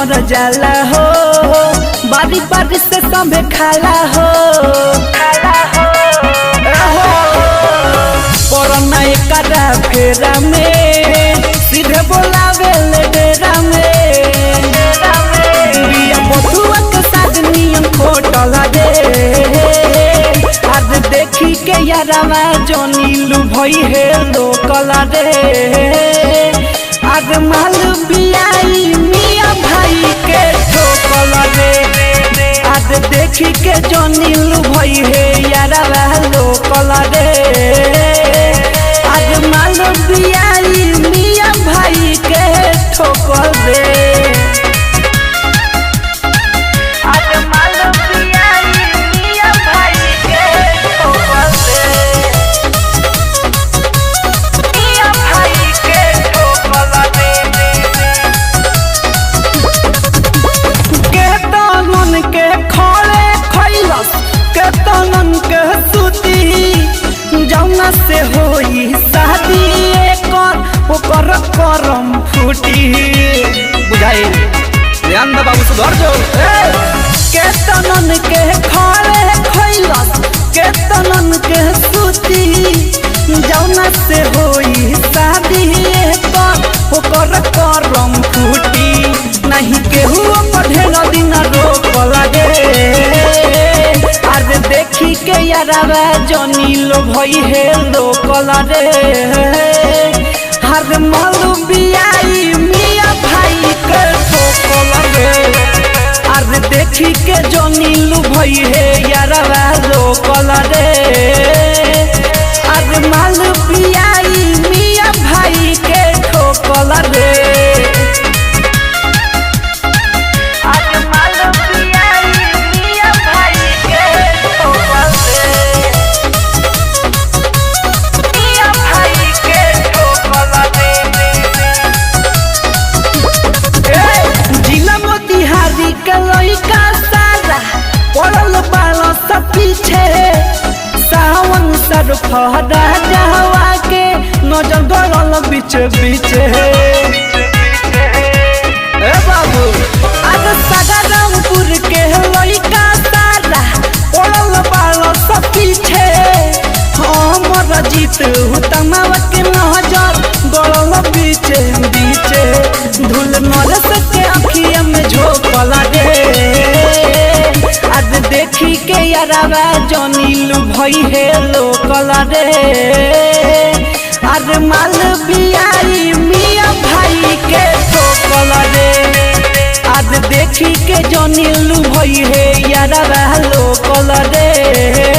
घर जाला हो बारी बारी से सबे खाला हो कोरोना एकरा फेरा में सीधे बोलावे ले डेरा में बिया बथुआ के साथ नियम खोटल रे आज देखी के यारवा जोनीलू भई है लोकल रे आज माल बियाई मिया भाई के ठोकल रे आज देखी के जोनीलू भई है यारवा लोकल रे आज माल बियाई मिया भाई के ठोकल रे से होई शादी ओकर करम फूटी बुझाई ध्यान दे बाबू सुधर जो केतनन के खाले खैलस केतनन के सूती जौना से होई शादी ओकर करम फूटी नहीं केहू पढ़े न दिन रोक लगे आज देखी के यारवा जोनीलो भई है लोकल रे हर मालू बियाई मिया भाई के ठोकल रे आज देखी के जोनीलो भई है यारवा लोकल रे आज मालू बियाई मिया भाई के ठोकल रे सावन सर फहरा जहवा के नजर गड़ल बीच बीच बाबू आज सगरमपुर के लइका सारा पड़ल बाल सब पीछे हमर जीत तमावा के नजर गड़ल बीच बीच धूल नरस के अखिया में झोंकल रे आज देखी के यारवा जोनीलू भई है लोकल रे आज माल बियाई मिया भाई के ठोकल रे आज देखी के जोनीलू भई है यारवा लोकल रे